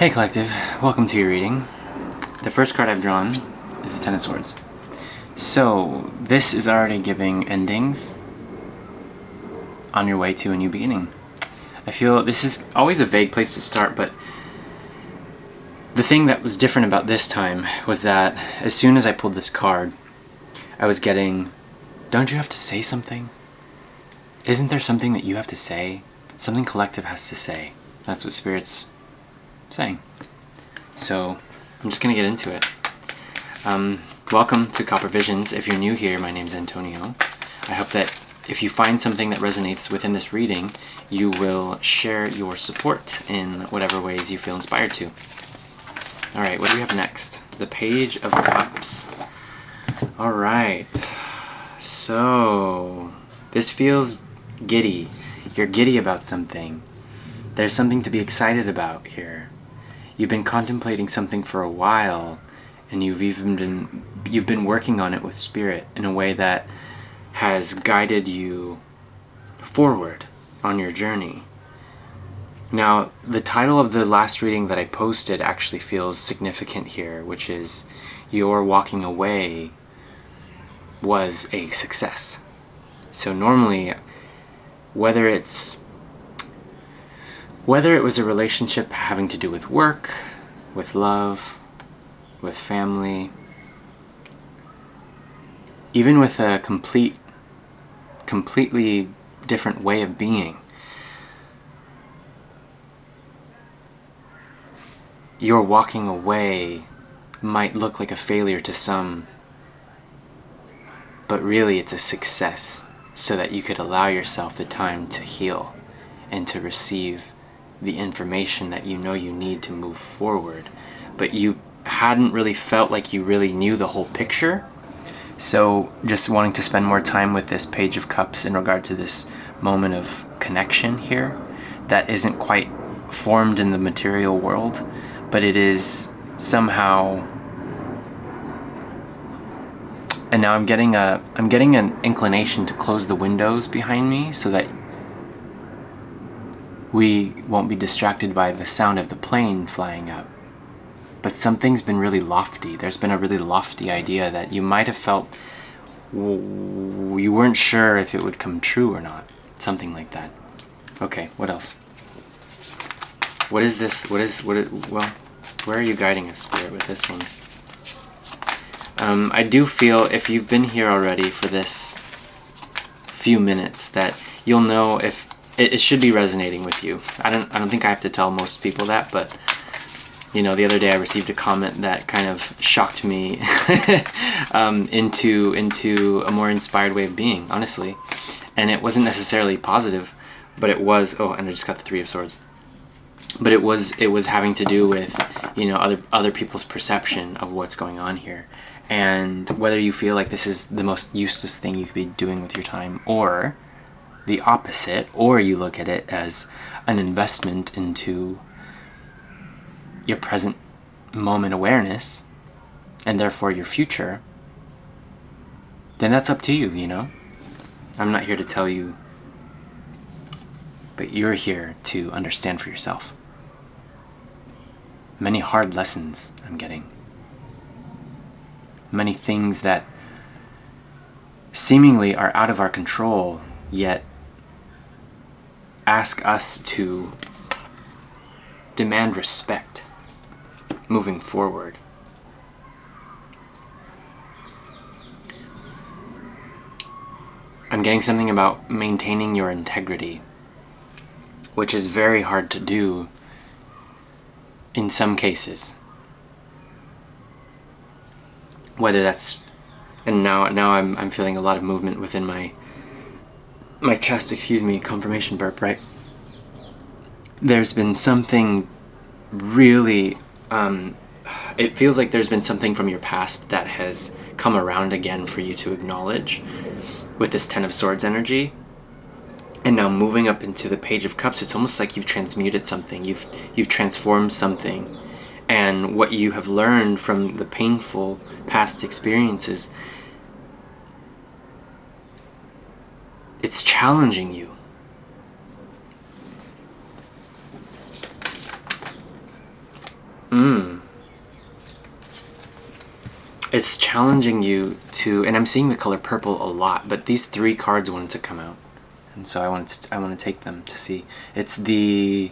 Hey Collective, welcome to your reading. The first card I've drawn is the Ten of Swords. So, this is already giving endings on your way to a new beginning. I feel this is always a vague place to start, but the thing that was different about this time was that as soon as I pulled this card, I was getting, don't you have to say something? Isn't there something that you have to say? Something Collective has to say. That's what Spirit's saying. So I'm just gonna get into it. Welcome to Copper Visions. If you're new here, my name's Antonio. I hope that if you find something that resonates within this reading, you will share your support in whatever ways you feel inspired to. Alright, what do we have next? The Page of Cups. Alright, so this feels giddy. You're giddy about something. There's something to be excited about here. You've been contemplating something for a while, and you've been working on it with Spirit in a way that has guided you forward on your journey. Now, the title of the last reading that I posted actually feels significant here, which is your walking away was a success. So normally, whether it was a relationship having to do with work, with love, with family, even with a completely different way of being, your walking away might look like a failure to some, but really it's a success so that you could allow yourself the time to heal and to receive the information that you know you need to move forward, but you hadn't really felt like you really knew the whole picture. So just wanting to spend more time with this Page of Cups in regard to this moment of connection here that isn't quite formed in the material world, but it is somehow. And now I'm getting an inclination to close the windows behind me so that we won't be distracted by the sound of the plane flying up. But something's been really lofty. There's been a really lofty idea that you might have felt you weren't sure if it would come true or not. Something like that. Okay, what else? What is this? Well, where are you guiding us, Spirit, with this one? I do feel, if you've been here already for this few minutes, that you'll know if it should be resonating with you. I don't think I have to tell most people that, but you know, the other day I received a comment that kind of shocked me into a more inspired way of being, honestly. And it wasn't necessarily positive, but it was. Oh, and I just got the Three of Swords. But it was having to do with, you know, other people's perception of what's going on here, and whether you feel like this is the most useless thing you could be doing with your time, or the opposite, or you look at it as an investment into your present moment awareness and therefore your future, then that's up to you, you know? I'm not here to tell you, but you're here to understand for yourself. Many hard lessons I'm getting. Many things that seemingly are out of our control, yet ask us to demand respect moving forward. I'm getting something about maintaining your integrity, which is very hard to do in some cases. Whether that's, and now I'm feeling a lot of movement within my chest, confirmation burp, right? There's been something really, it feels like there's been something from your past that has come around again for you to acknowledge with this Ten of Swords energy. And now moving up into the Page of Cups, it's almost like you've transmuted something, you've transformed something. And what you have learned from the painful past experiences, it's challenging you. It's challenging you to, and I'm seeing the color purple a lot, but these 3 cards wanted to come out, and so I want to take them to see. It's the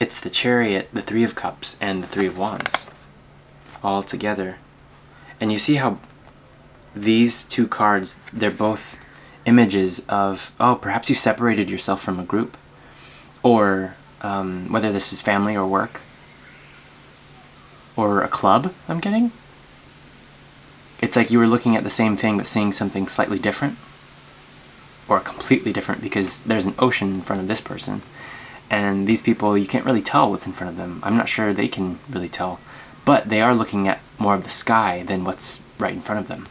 Chariot, the 3 of Cups, and the 3 of Wands all together. And you see how these 2 cards, they're both images of, oh, perhaps you separated yourself from a group, or whether this is family or work or a club. I'm getting, it's like you were looking at the same thing but seeing something slightly different, or completely different, because there's an ocean in front of this person, and these people, you can't really tell what's in front of them. I'm not sure they can really tell, but they are looking at more of the sky than what's right in front of them.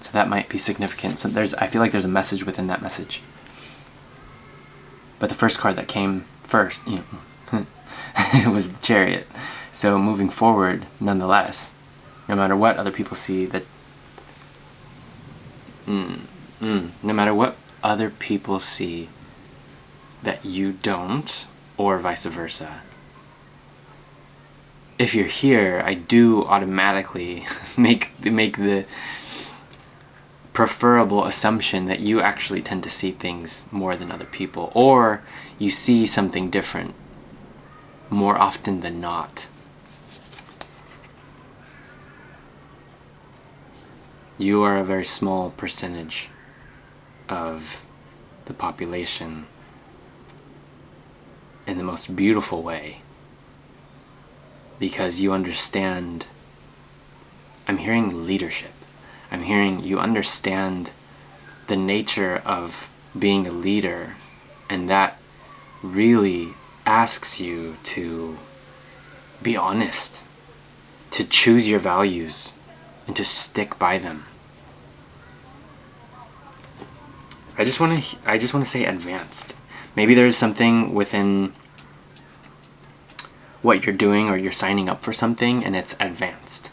So that might be significant. So I feel like there's a message within that message. But the first card that came first, you know, it was the Chariot. So moving forward, nonetheless, no matter what other people see, that no matter what other people see that you don't, or vice versa, if you're here, I do automatically make the preferable assumption that you actually tend to see things more than other people, or you see something different more often than not. You are a very small percentage of the population in the most beautiful way, because you understand. I'm hearing leadership. I'm hearing you understand the nature of being a leader, and that really asks you to be honest, to choose your values, and to stick by them. I just want to say advanced. Maybe there's something within what you're doing, or you're signing up for something and it's advanced.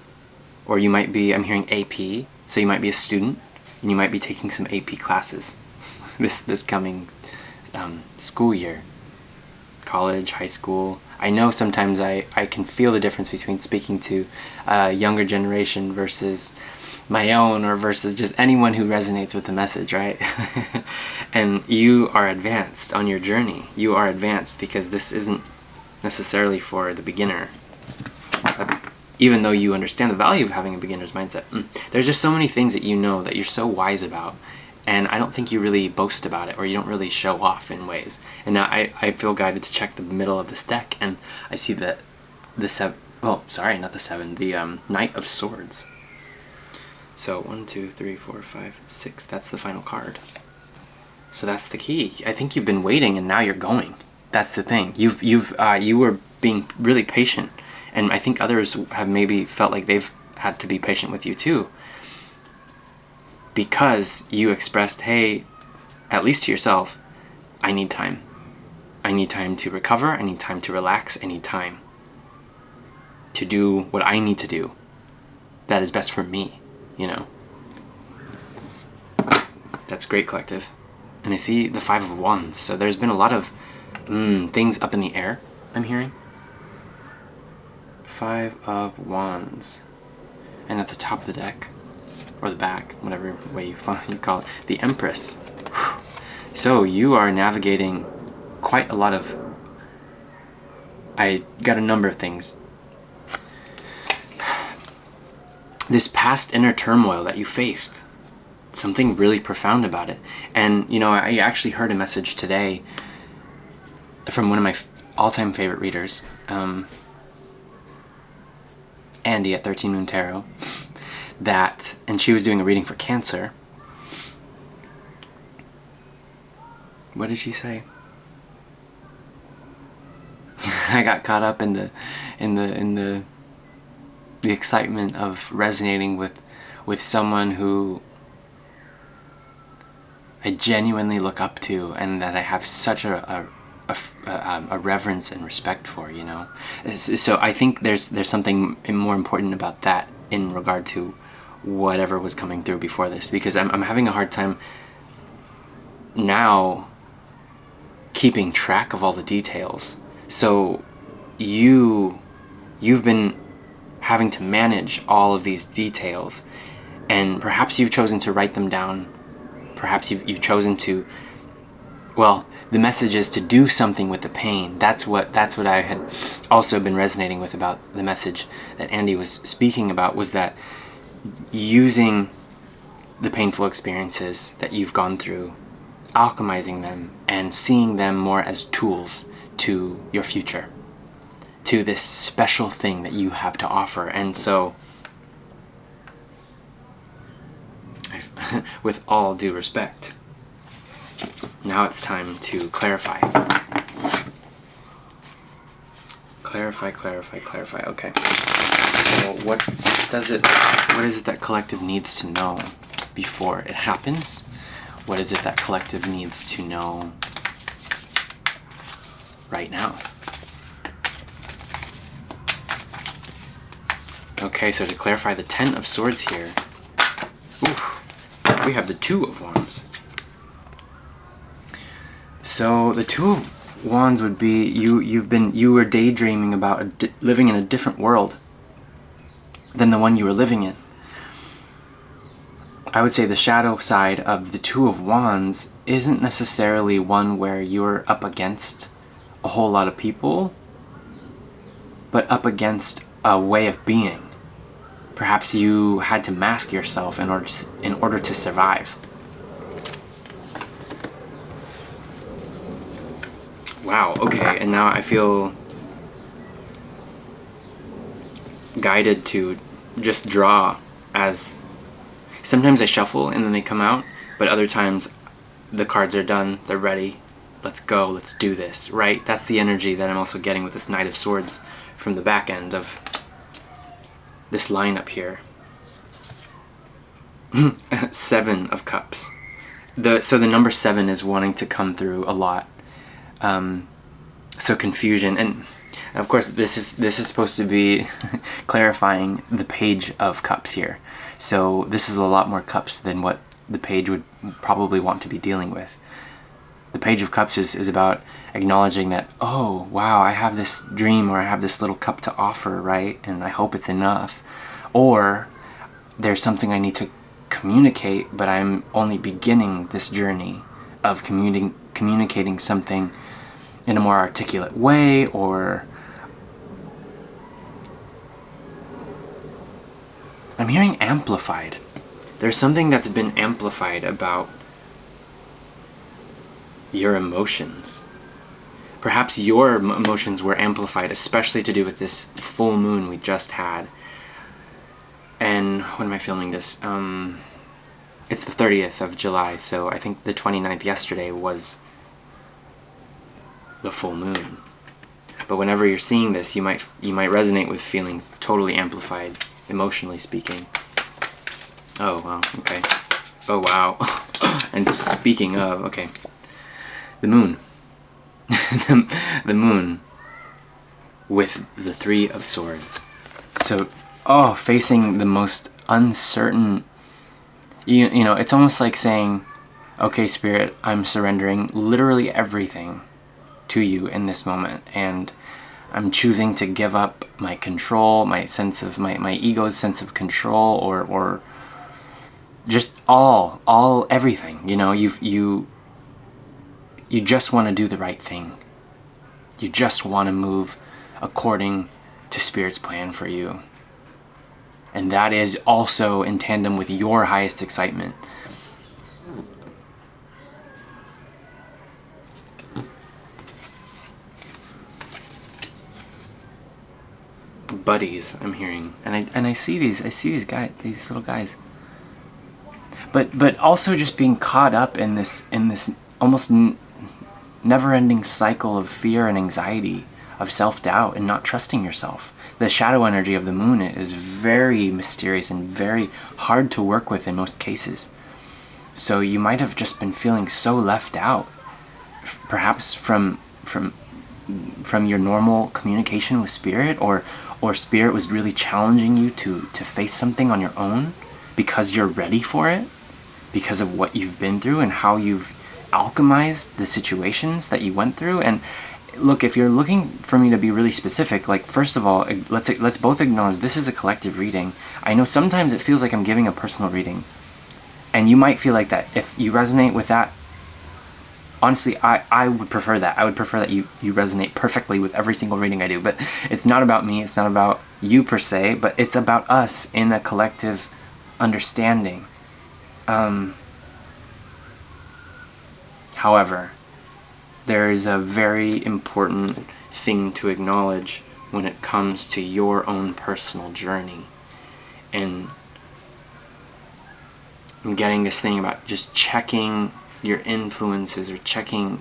Or you might be, I'm hearing AP, so you might be a student and you might be taking some AP classes this coming school year. College, high school. I know sometimes I can feel the difference between speaking to a younger generation versus my own, or versus just anyone who resonates with the message, right? And you are advanced on your journey. You are advanced because this isn't necessarily for the beginner. Even though you understand the value of having a beginner's mindset, there's just so many things that you know that you're so wise about, and I don't think you really boast about it, or you don't really show off in ways. And now I feel guided to check the middle of this deck, and I see that the Knight of Swords. So 1, 2, 3, 4, 5, 6. That's the final card. So that's the key. I think you've been waiting, and now you're going. That's the thing. You were being really patient, and I think others have maybe felt like they've had to be patient with you too, because you expressed, hey, at least to yourself, I need time. I need time to recover. I need time to relax. I need time to do what I need to do that is best for me, you know? That's great, collective. And I see the 5 of Wands, so there's been a lot of things up in the air, I'm hearing. 5 of Wands. And at the top of the deck, or the back, whatever way you call it, the Empress. So you are navigating quite a lot of, I got a number of things. This past inner turmoil that you faced, something really profound about it. And, you know, I actually heard a message today from one of my all-time favorite readers, Andy at 13 Moon Tarot, and she was doing a reading for Cancer. What did she say? I got caught up in the excitement of resonating with someone who I genuinely look up to, and that I have such a reverence and respect for, you know. So I think there's something more important about that in regard to whatever was coming through before this, because I'm having a hard time now keeping track of all the details. So you've been having to manage all of these details, and perhaps you've chosen to write them down. Perhaps you've chosen to, well, the message is to do something with the pain. That's what I had also been resonating with about the message that Andy was speaking about, was that using the painful experiences that you've gone through, alchemizing them and seeing them more as tools to your future, to this special thing that you have to offer. And so, with all due respect, now it's time to clarify. Clarify. Okay. So what is it that collective needs to know before it happens? What is it that collective needs to know right now? Okay, so to clarify the Ten of Swords here, we have the Two of Wands. So the Two of Wands would be you were daydreaming about living in a different world than the one you were living in. I would say the shadow side of the Two of Wands isn't necessarily one where you're up against a whole lot of people, but up against a way of being. Perhaps you had to mask yourself in order to survive. Wow, okay, and now I feel guided to just draw. As sometimes I shuffle and then they come out, but other times the cards are done, they're ready, let's go, let's do this, right? That's the energy that I'm also getting with this Knight of Swords from the back end of this line up here. Seven of Cups. So the number 7 is wanting to come through a lot. So confusion, and of course this is supposed to be clarifying the Page of Cups here. So this is a lot more cups than what the page would probably want to be dealing with. The Page of Cups is about acknowledging that, oh wow, I have this dream, or I have this little cup to offer, right? And I hope it's enough. Or there's something I need to communicate, but I'm only beginning this journey of communicating something in a more articulate way, or I'm hearing amplified. There's something that's been amplified about your emotions. Perhaps your emotions were amplified, especially to do with this full moon we just had. And when am I filming this? It's the 30th of July, so I think the 29th yesterday was the full moon. But whenever you're seeing this, you might resonate with feeling totally amplified, emotionally speaking. Oh wow, okay. Oh wow. And speaking of, okay, the moon. The moon with the Three of Swords. So, facing the most uncertain, you know, it's almost like saying, okay, Spirit, I'm surrendering literally everything to you in this moment, and I'm choosing to give up my control, my sense of my ego's sense of control, or just everything. You know, you just want to do the right thing. You just want to move according to Spirit's plan for you. And that is also in tandem with your highest excitement. Buddies, I'm hearing, and I see these guys, these little guys. But also just being caught up in this almost never-ending cycle of fear and anxiety, of self-doubt and not trusting yourself. The shadow energy of the moon is very mysterious and very hard to work with in most cases. So you might have just been feeling so left out, perhaps from your normal communication with Spirit, or Spirit was really challenging you to face something on your own because you're ready for it, because of what you've been through and how you've alchemized the situations that you went through. And look, if you're looking for me to be really specific, like, first of all, let's both acknowledge this is a collective reading. I know sometimes it feels like I'm giving a personal reading, and you might feel like that. If you resonate with that, honestly, I would prefer that. I would prefer that you resonate perfectly with every single reading I do. But it's not about me. It's not about you per se. But it's about us in a collective understanding. However, there is a very important thing to acknowledge when it comes to your own personal journey. And I'm getting this thing about just checking your influences, or checking,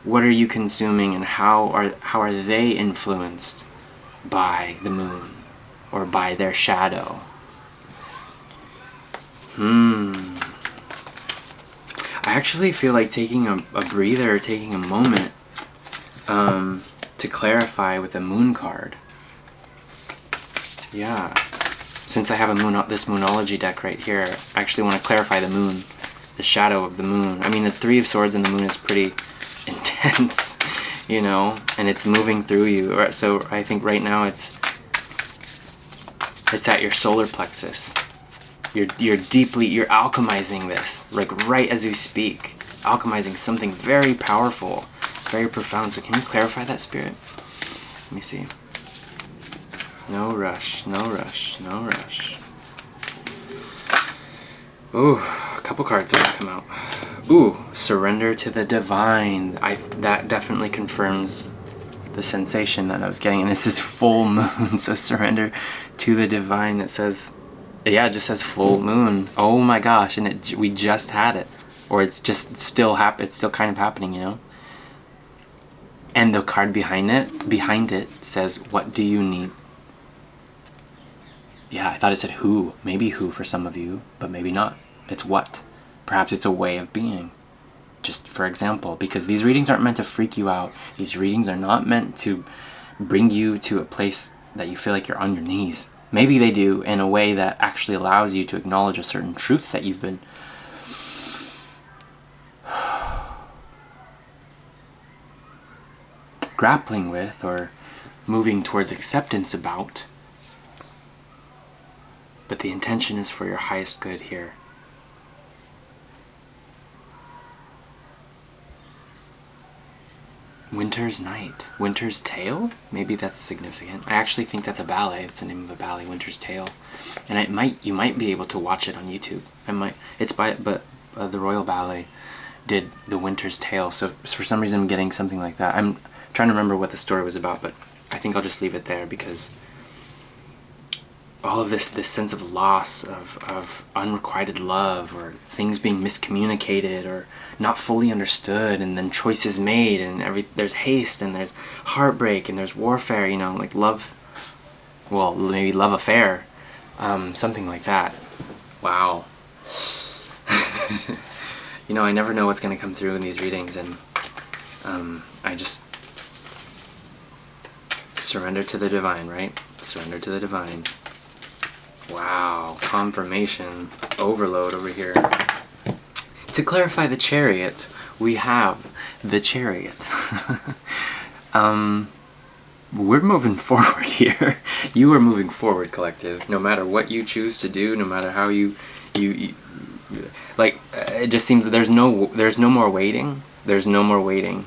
what are you consuming, and how are they influenced by the moon or by their shadow. I actually feel like taking a breather, taking a moment to clarify with a moon card. Yeah, since I have this Moonology deck right here, I actually want to clarify the moon, the shadow of the moon. I mean, the Three of Swords and the moon is pretty intense, and it's moving through you. So I think right now it's at your solar plexus. You're alchemizing this, like right as you speak, alchemizing something very powerful, very profound. So can you clarify that, Spirit? Let me see. No rush, no rush, no rush. Ooh, a couple cards are gonna come out. Ooh, surrender to the divine. That definitely confirms the sensation that I was getting, and this is full moon. So surrender to the divine. It says, yeah, it just says full moon. Oh my gosh, and we just had it, or it's still kind of happening, And the card behind it says, what do you need? Yeah, I thought it said who. Maybe who for some of you, but maybe not. It's what. Perhaps it's a way of being. Just for example, because these readings aren't meant to freak you out. These readings are not meant to bring you to a place that you feel like you're on your knees. Maybe they do in a way that actually allows you to acknowledge a certain truth that you've been grappling with or moving towards acceptance about. But the intention is for your highest good here. Winter's Night. Winter's Tale? Maybe that's significant. I actually think that's a ballet. It's the name of a ballet, Winter's Tale. And you might be able to watch it on YouTube. The Royal Ballet did the Winter's Tale. So for some reason I'm getting something like that. I'm trying to remember what the story was about, but I think I'll just leave it there, because all of this sense of loss, of unrequited love, or things being miscommunicated or not fully understood, and then choices made, and there's haste, and there's heartbreak, and there's warfare, like love, well, maybe love affair, something like that. Wow. I never know what's going to come through in these readings, and I just surrender to the divine, right? Surrender to the divine. Wow, confirmation overload over here. To clarify the Chariot, we have the Chariot. We're moving forward here. You are moving forward, collective. No matter what you choose to do, no matter how you like, it just seems that there's no more waiting. There's no more waiting,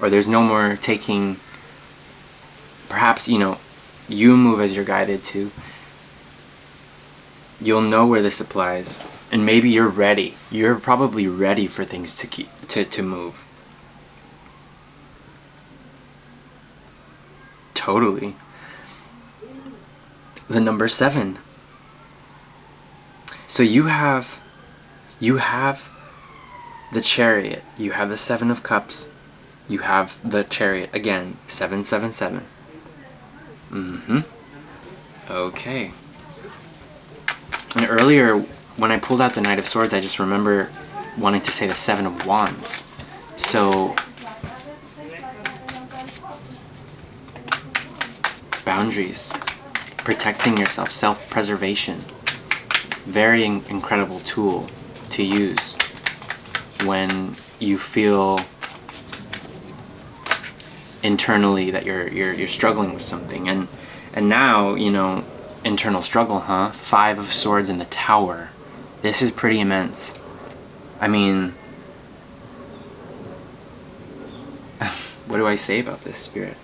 or there's no more taking. Perhaps you move as you're guided to. You'll know where this applies, and maybe you're ready. You're probably ready for things to move. Totally. The number 7. So you have the Chariot. You have the 7 of Cups. You have the Chariot again. 777. Okay. And earlier, when I pulled out the Knight of Swords, I just remember wanting to say the 7 of Wands. So, boundaries, protecting yourself, self-preservation. Very incredible tool to use when you feel internally that you're struggling with something. And now, you know, internal struggle, huh? 5 of Swords in the Tower. This is pretty immense. I mean, what do I say about this, Spirit?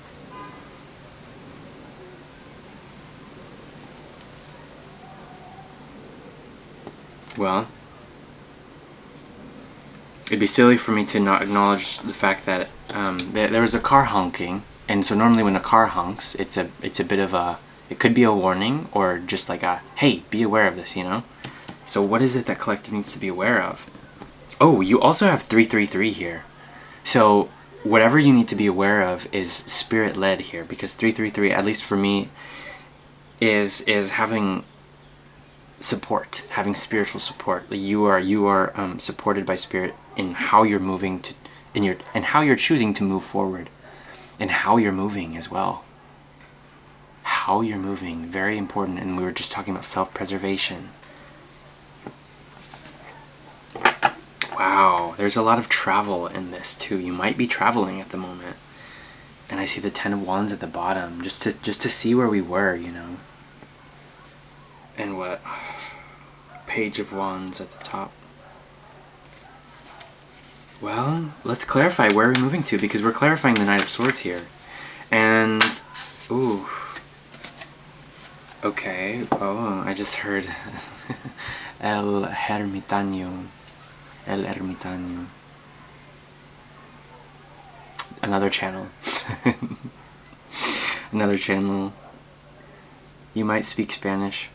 Well, it'd be silly for me to not acknowledge the fact that there was a car honking, and so normally when a car honks, it's a bit of a, it could be a warning or just like a, hey, be aware of this, you know? So what is it that collective needs to be aware of? Oh, you also have 333 here. So whatever you need to be aware of is spirit-led here, because 333, at least for me, is having support, having spiritual support. You are supported by spirit in how you're moving to, and how you're choosing to move forward, and how you're moving as well. How you're moving, very important. And we were just talking about self-preservation. Wow, there's a lot of travel in this too. You might be traveling at the moment. And I see the 10 of Wands at the bottom, just to see where we were, you know. And what? Page of Wands at the top. Well, let's clarify where we're moving to, because we're clarifying the Knight of Swords here. And, ooh. Okay, oh, I just heard El Ermitaño. El Ermitaño. Another channel. Another channel. You might speak Spanish.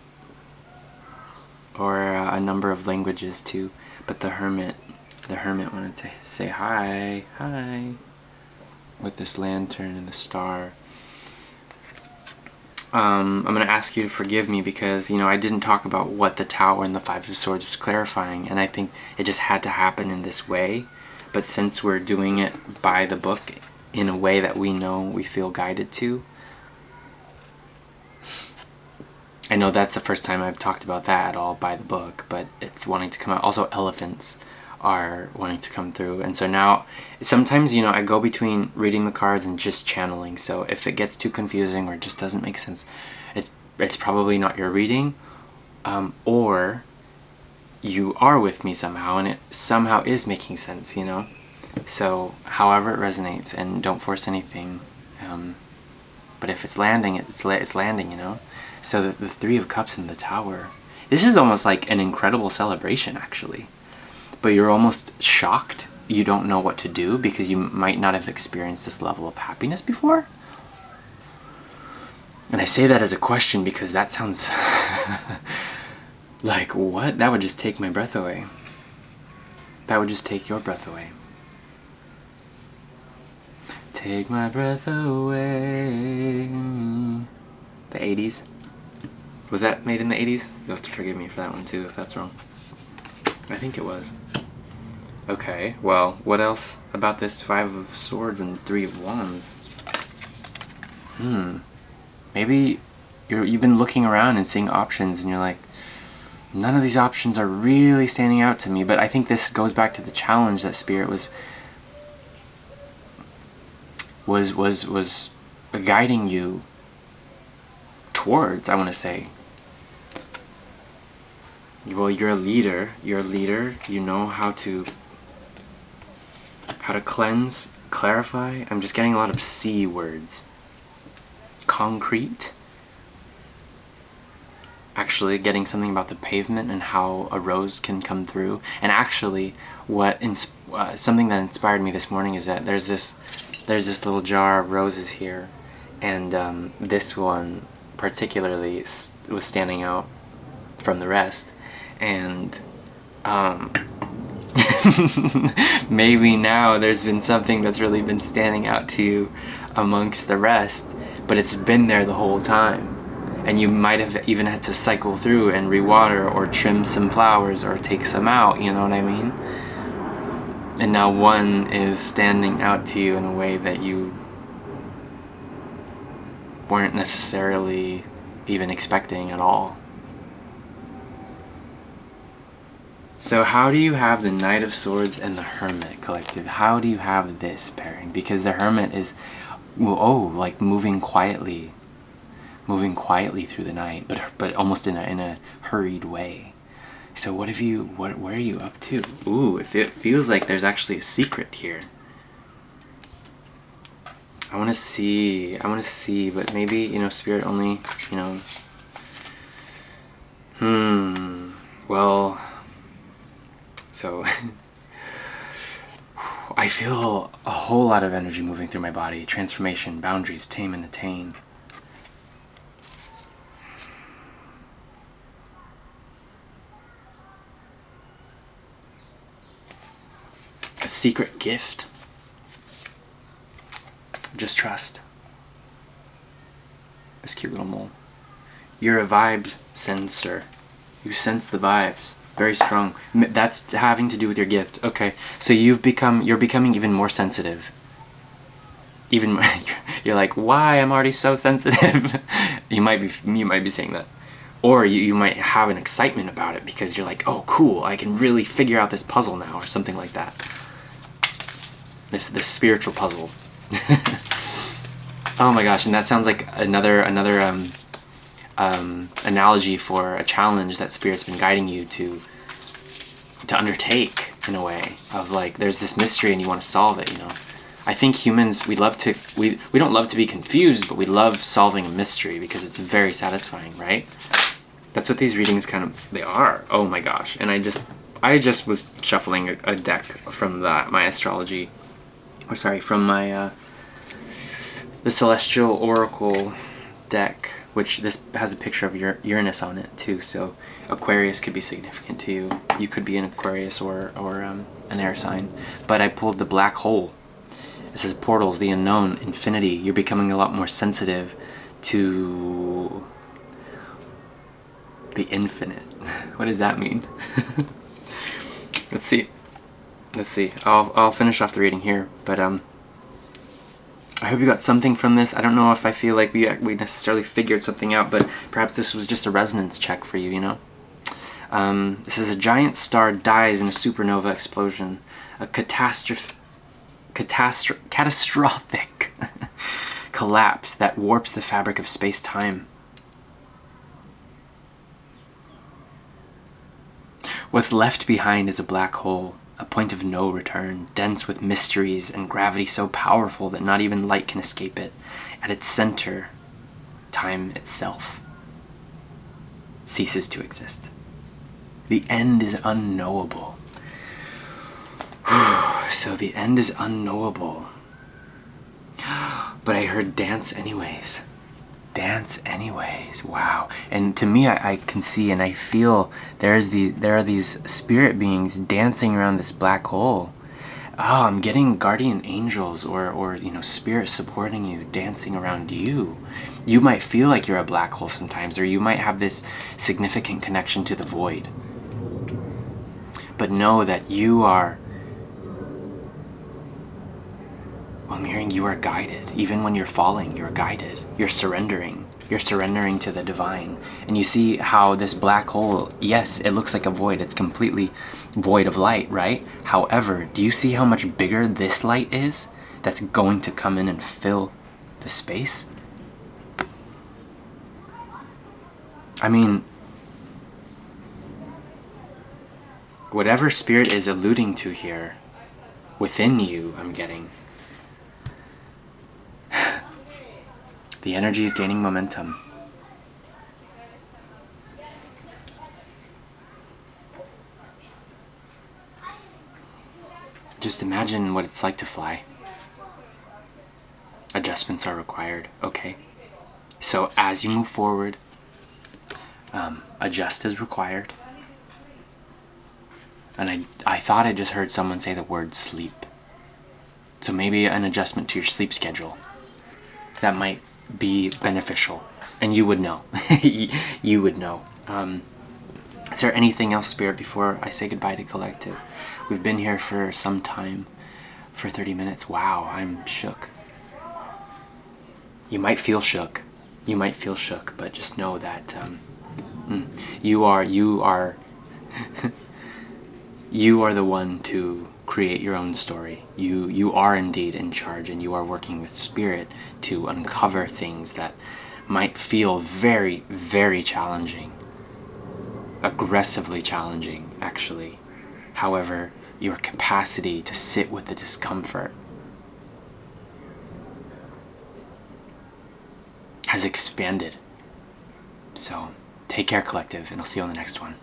Or a number of languages too. But the Hermit wanted to say hi. Hi. With this lantern and the star. I'm going to ask you to forgive me because, you know, I didn't talk about what the Tower and the 5 of Swords was clarifying, and I think it just had to happen in this way. But since we're doing it by the book in a way that we know we feel guided to, I know that's the first time I've talked about that at all by the book, but it's wanting to come out. Also, elephants are wanting to come through. And so now, sometimes, you know, I go between reading the cards and just channeling. So if it gets too confusing or it just doesn't make sense, it's probably not your reading, or you are with me somehow and it somehow is making sense, you know? So however it resonates, and don't force anything. But if it's landing, it's landing, you know? So the 3 of Cups in the Tower. This is almost like an incredible celebration, actually. But you're almost shocked. You don't know what to do because you might not have experienced this level of happiness before. And I say that as a question because that sounds like, what? That would just take my breath away. That would just take your breath away. Take my breath away. The 80s. Was that made in the 80s? You'll have to forgive me for that one too if that's wrong. I think it was. Okay, well, what else about this 5 of Swords and 3 of Wands? Maybe you've been looking around and seeing options and you're like, none of these options are really standing out to me. But I think this goes back to the challenge that Spirit was guiding you towards, I want to say. Well, you're a leader. You're a leader. You know how to cleanse, clarify. I'm just getting a lot of C words. Concrete. Actually getting something about the pavement and how a rose can come through. And actually, something that inspired me this morning is that there's this little jar of roses here, and this one particularly was standing out from the rest. And maybe now there's been something that's really been standing out to you amongst the rest, but it's been there the whole time. And you might have even had to cycle through and rewater or trim some flowers or take some out, you know what I mean? And now one is standing out to you in a way that you weren't necessarily even expecting at all. So how do you have the Knight of Swords and the Hermit, collective? How do you have this pairing? Because the Hermit is like moving quietly through the night, but almost in a hurried way. So where are you up to? Ooh, if it feels like there's actually a secret here. I want to see, but maybe, Spirit only, well, so I feel a whole lot of energy moving through my body. Transformation, boundaries, tame and attain. A secret gift. Just trust. This cute little mole. You're a vibe sensor. You sense the vibes. Very strong. That's having to do with your gift. Okay. So you're becoming even more sensitive. Even you're like, why? I'm already so sensitive. you might be saying that. Or you might have an excitement about it because you're like, oh cool, I can really figure out this puzzle now, or something like that. This spiritual puzzle. Oh my gosh, and that sounds like another analogy for a challenge that Spirit's been guiding you to undertake, in a way of like, there's this mystery and you want to solve it. I think humans, we don't love to be confused, but we love solving a mystery because it's very satisfying, right? That's what these readings they are. Oh my gosh. And I just was shuffling a deck from my astrology, from my the Celestial Oracle deck, which this has a picture of Uranus on it too, so Aquarius could be significant to you. You could be an Aquarius or an air sign. But I pulled the black hole. It says portals, the unknown, infinity. You're becoming a lot more sensitive to the infinite. What does that mean? Let's see. I'll finish off the reading here, but I hope you got something from this. I don't know if I feel like we necessarily figured something out, but perhaps this was just a resonance check for you, This is a giant star dies in a supernova explosion. A catastrophic collapse that warps the fabric of space-time. What's left behind is a black hole, a point of no return, dense with mysteries and gravity so powerful that not even light can escape it. At its center, time itself ceases to exist. The end is unknowable. So the end is unknowable. But I heard dance anyways. Dance anyways. Wow. And to me, I can see and I feel there are these spirit beings dancing around this black hole. Oh, I'm getting guardian angels or spirit supporting you, dancing around you. You might feel like you're a black hole sometimes, or you might have this significant connection to the void. But know that you are, I'm hearing you are guided. Even when you're falling, you're guided. You're surrendering. You're surrendering to the divine. And you see how this black hole, yes, it looks like a void. It's completely void of light, right? However, do you see how much bigger this light is that's going to come in and fill the space? I mean, whatever spirit is alluding to here, within you, I'm getting, the energy is gaining momentum. Just imagine what it's like to fly. Adjustments are required, okay? So as you move forward, adjust is required. And I thought I just heard someone say the word sleep. So maybe an adjustment to your sleep schedule. That might be beneficial, and you would know. You would know. Is there anything else, Spirit, before I say goodbye to Collective? We've been here for some time, for 30 minutes. Wow, I'm shook. You might feel shook. But just know that you are you are the one to create your own story. You are indeed in charge, and you are working with Spirit to uncover things that might feel very, very challenging. Aggressively challenging, actually. However, your capacity to sit with the discomfort has expanded. So, take care, collective, and I'll see you on the next one.